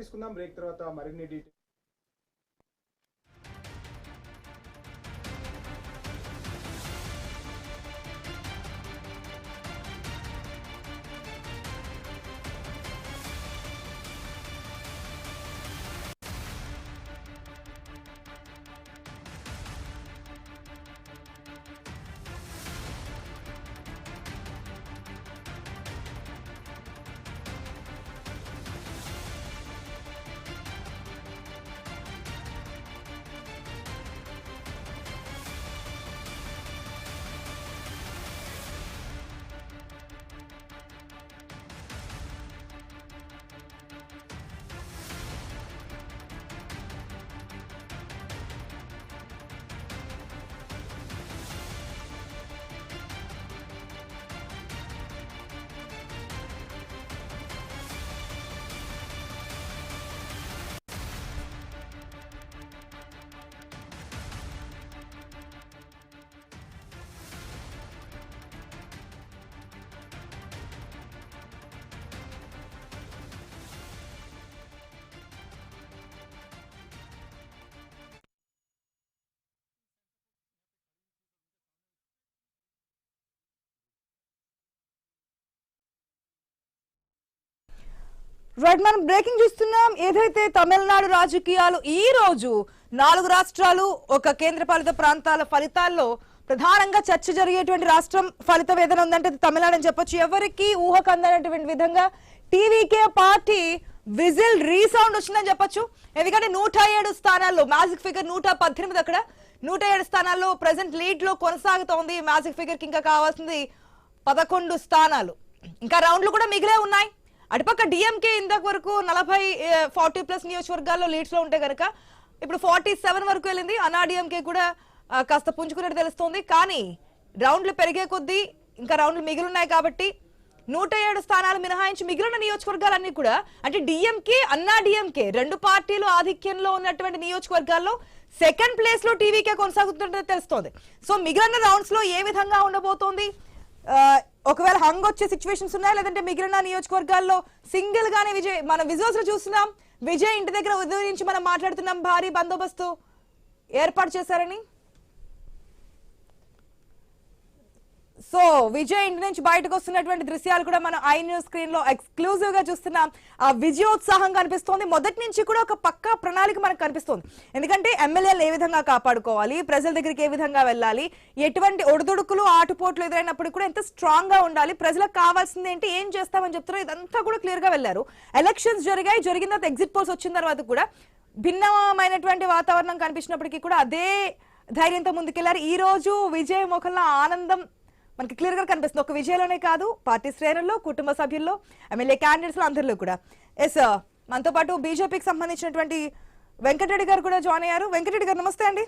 తీసుకుందాం. బ్రేక్ తర్వాత మరిన్ని డీటెయిల్స్. రైట్, మనం బ్రేకింగ్ చూస్తున్నాం. ఏదైతే తమిళనాడు రాజకీయాలు ఈ రోజు 4 రాష్ట్రాలు ఒక కేంద్రపాలిత ప్రాంతాల ఫలితాల్లో ప్రధానంగా చర్చ జరిగేటువంటి రాష్ట్రం ఫలితం ఏదైనా ఉందంటే తమిళనాడు అని చెప్పొచ్చు. ఎవరికి ఊహకు అందనటువంటి విధంగా టీవీకే పార్టీ విజిల్ రీసౌండ్ వచ్చిందని చెప్పొచ్చు. ఎందుకంటే 107 స్థానాల్లో మ్యాజిక్ ఫిగర్ 118, అక్కడ 107 స్థానాల్లో ప్రెసెంట్ లీడ్ లో కొనసాగుతోంది. మ్యాజిక్ ఫిగర్ కి ఇంకా కావాల్సింది 11 స్థానాలు. ఇంకా రౌండ్లు కూడా మిగిలే ఉన్నాయి. అటుపక్క డిఎంకే ఇంతకు వరకు 40+ నియోజకవర్గాల్లో లీడ్స్ లో ఉంటే కనుక ఇప్పుడు 47 వరకు వెళ్ళింది. అన్నాడీఎంకే కూడా కాస్త పుంజుకున్నట్టు తెలుస్తోంది. కానీ రౌండ్లు పెరిగే కొద్దీ ఇంకా రౌండ్లు మిగిలిన్నాయి కాబట్టి 107 స్థానాలు మినహాయించి మిగిలిన నియోజకవర్గాలన్నీ కూడా అంటే డిఎంకే అన్నాడీఎంకే 2 పార్టీలు ఆధిక్యంలో ఉన్నటువంటి నియోజకవర్గాల్లో సెకండ్ ప్లేస్ లో టీవీకే కొనసాగుతున్నట్టు తెలుస్తోంది. సో మిగిలిన రౌండ్స్ లో ఏ విధంగా ఉండబోతోంది, ఒకవేళ హంగ్ వచ్చే సిచ్యువేషన్స్ ఉన్నాయా, లేదంటే మిగిలిన నియోజకవర్గాల్లో సింగిల్ గానే విజయ్ మన విజువల్స్ లో చూస్తున్నాం. విజయ్ ఇంటి దగ్గర ఉదయం నుంచి మనం మాట్లాడుతున్నాం, భారీ బందోబస్తు ఏర్పాటు చేశారని. సో విజయ్ ఇంటి నుంచి బయటకు వస్తున్నటువంటి దృశ్యాలు కూడా మనం ఐ న్యూస్ స్క్రీన్ లో ఎక్స్క్లూజివ్ గా చూస్తున్నాం. ఆ విజయోత్సాహం కనిపిస్తోంది. మొదటి నుంచి కూడా ఒక పక్కా ప్రణాళిక మనకు కనిపిస్తోంది. ఎందుకంటే ఎమ్మెల్యేలు ఏ విధంగా కాపాడుకోవాలి, ప్రజల దగ్గరికి ఏ విధంగా వెళ్ళాలి, ఎటువంటి ఒడిదుడుకులు ఆటుపోట్లు ఎదురైనప్పుడు కూడా ఎంత స్ట్రాంగ్ గా ఉండాలి, ప్రజలకు కావాల్సింది ఏంటి, ఏం చేస్తామని చెప్తారో ఇదంతా కూడా క్లియర్ గా వెళ్లారు. ఎలక్షన్స్ జరిగిన తర్వాత ఎగ్జిట్ పోల్స్ వచ్చిన తర్వాత కూడా భిన్నమైనటువంటి వాతావరణం కనిపించినప్పటికీ కూడా అదే ధైర్యంతో ముందుకెళ్లారు. ఈ రోజు విజయ్ ముఖంలో ఆనందం మనకి క్లియర్ గా కనిపిస్తుంది. ఒక విజయంలోనే కాదు, పార్టీ శ్రేణుల్లో, కుటుంబ సభ్యుల్లో, ఎమ్మెల్యే క్యాండిడేట్స్ లో అందరిలో కూడా. ఎస్, మనతో పాటు బీజేపీకి సంబంధించినటువంటి వెంకటరెడ్డి గారు కూడా జాయిన్ అయ్యారు. వెంకటరెడ్డి గారు నమస్తే అండి.